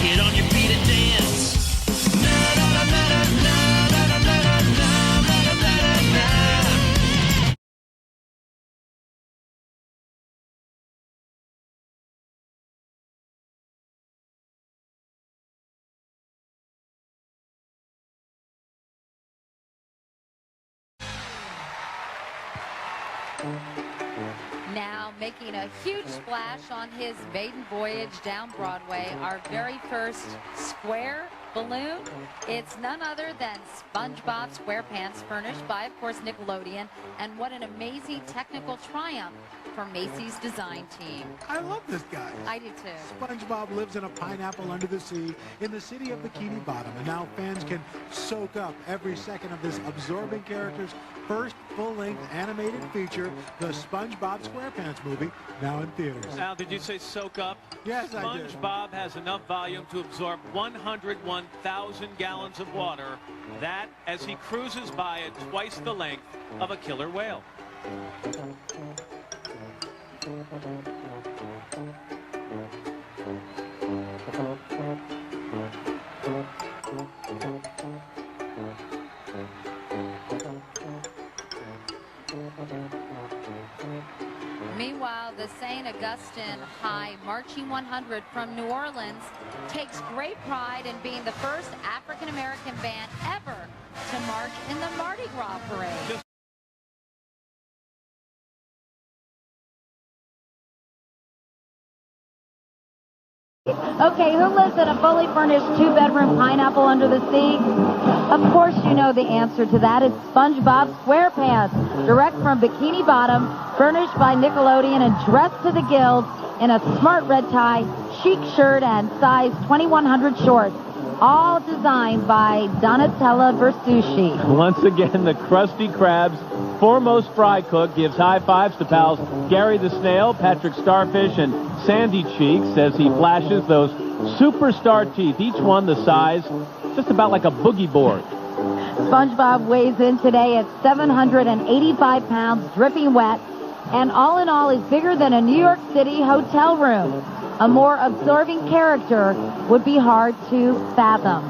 Get on your feet and dance. Now making a huge splash on his maiden voyage down Broadway, our very first square balloon. It's none other than SpongeBob SquarePants, furnished by, of course, Nickelodeon. And what an amazing technical triumph for Macy's design team. I love this guy. I do too. SpongeBob lives in a pineapple under the sea in the city of Bikini Bottom, and now fans can soak up every second of this absorbing character's first full-length animated feature, the SpongeBob SquarePants movie, now in theaters. Now, did you say soak up? Yes, I did. SpongeBob has enough volume to absorb 101,000 gallons of water. That as he cruises by at twice the length of a killer whale. Meanwhile, the St. Augustine High Marching 100 from New Orleans takes great pride in being the first African-American band ever to march in the Mardi Gras parade. Okay, who lives in a fully furnished two-bedroom pineapple under the sea? Of course you know the answer to that. It's SpongeBob SquarePants, direct from Bikini Bottom, furnished by Nickelodeon and dressed to the gills in a smart red tie, chic shirt, and size 2100 shorts. All designed by Donatella Versucci. Once again, the Krusty Krab's foremost fry cook gives high fives to pals Gary the Snail, Patrick Starfish, and Sandy Cheeks as he flashes those superstar teeth, each one the size just about like a boogie board. SpongeBob weighs in today at 785 pounds, dripping wet, and all in all is bigger than a New York City hotel room. A more absorbing character would be hard to fathom.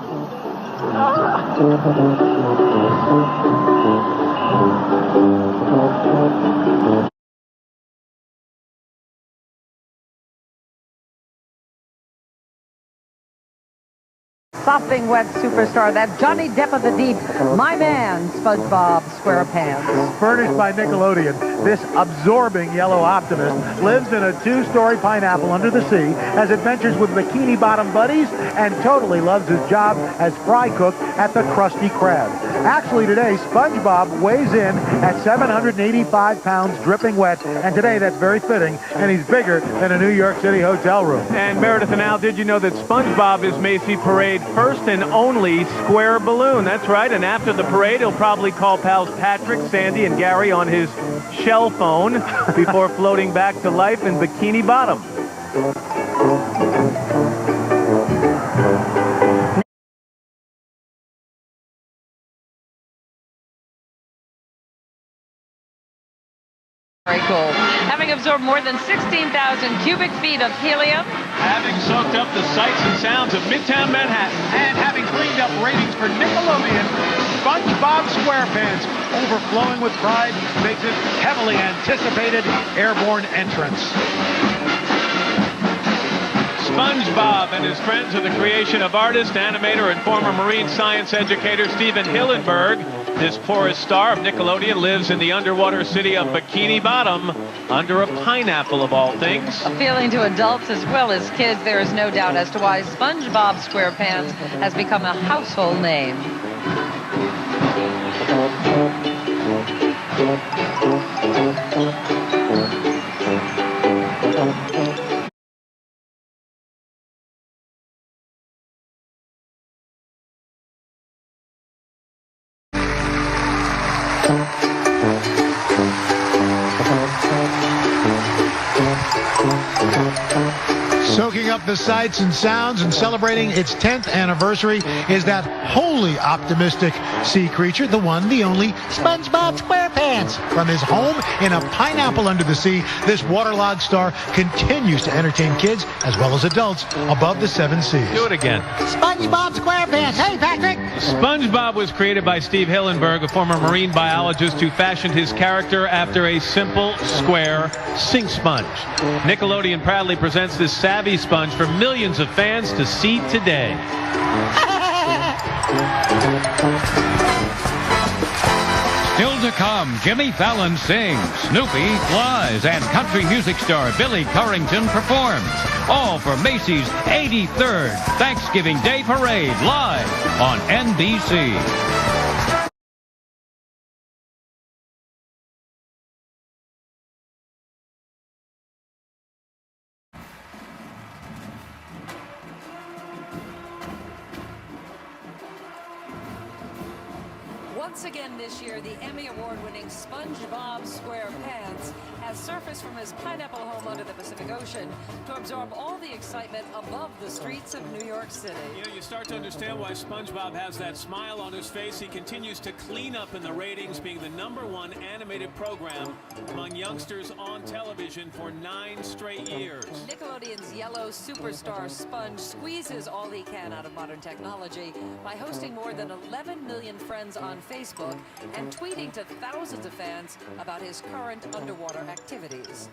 Sopping wet superstar, that Johnny Depp of the deep, my man, SpongeBob SquarePants. Furnished by Nickelodeon, this absorbing yellow optimist lives in a two-story pineapple under the sea, has adventures with Bikini Bottom buddies, and totally loves his job as fry cook at the Krusty Krab. Actually, today, SpongeBob weighs in at 785 pounds, dripping wet, and today that's very fitting, and he's bigger than a New York City hotel room. And Meredith and Al, did you know that SpongeBob is Macy Parade first and only square balloon? That's right, and after the parade, he'll probably call pals Patrick, Sandy, and Gary on his shell phone before floating back to life in Bikini Bottom. Very cool. Having absorbed more than 16,000 cubic feet of helium. Having soaked up the sights and sounds of Midtown Manhattan. And having cleaned up ratings for Nickelodeon, SpongeBob SquarePants, overflowing with pride, makes his heavily anticipated airborne entrance. SpongeBob and his friends are the creation of artist, animator, and former marine science educator Steven Hillenburg. This porous star of Nickelodeon lives in the underwater city of Bikini Bottom under a pineapple of all things. Appealing to adults as well as kids, there is no doubt as to why SpongeBob SquarePants has become a household name. Soaking up the sights and sounds and celebrating its 10th anniversary is that wholly optimistic sea creature, the one, the only, SpongeBob SquarePants. From his home in a pineapple under the sea, this waterlogged star continues to entertain kids as well as adults above the 7 seas. Do it again. SpongeBob SquarePants. Hey, Patrick! SpongeBob was created by Steve Hillenburg, a former marine biologist who fashioned his character after a simple, square sink sponge. Nickelodeon proudly presents this savvy sponge for millions of fans to see today. Still to come, Jimmy Fallon sings, Snoopy flies, and country music star Billy Currington performs. All for Macy's 83rd Thanksgiving Day Parade, live on NBC. Once again this year, the Emmy Award-winning SpongeBob SquarePants has surfaced from his pineapple home under the Pacific Ocean to absorb all the excitement above the streets of New York City. You know, you start to understand why SpongeBob has that smile on his face. He continues to clean up in the ratings, being the #1 animated program among youngsters on television for 9 straight years. Nickelodeon's yellow superstar Sponge squeezes all he can out of modern technology by hosting more than 11 million friends on Facebook and tweeting to thousands of fans about his current underwater activities.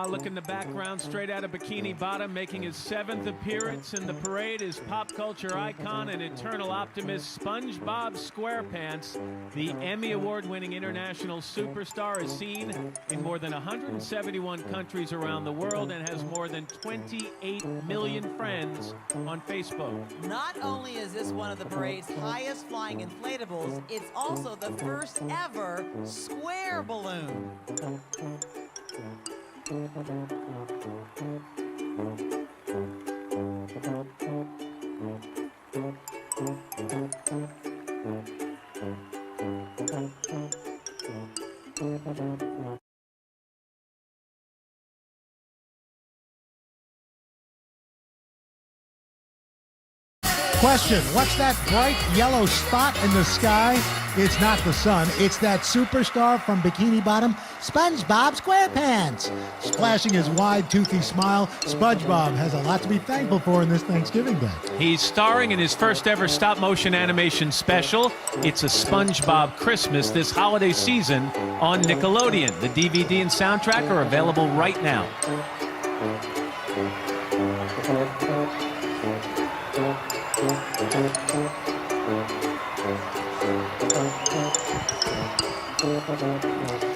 Look in the background, straight out of Bikini Bottom, making his 7th appearance in the parade is pop culture icon and eternal optimist SpongeBob SquarePants. The Emmy Award-winning international superstar is seen in more than 171 countries around the world and has more than 28 million friends on Facebook. Not only is this one of the parade's highest flying inflatables, it's also the first ever square balloon. Question, what's that bright yellow spot in the sky? It's not the sun, it's that superstar from Bikini Bottom, SpongeBob SquarePants. Splashing his wide, toothy smile, SpongeBob has a lot to be thankful for in this Thanksgiving Day. He's starring in his first ever stop-motion animation special. It's a SpongeBob Christmas this holiday season on Nickelodeon. The DVD and soundtrack are available right now. Thank you.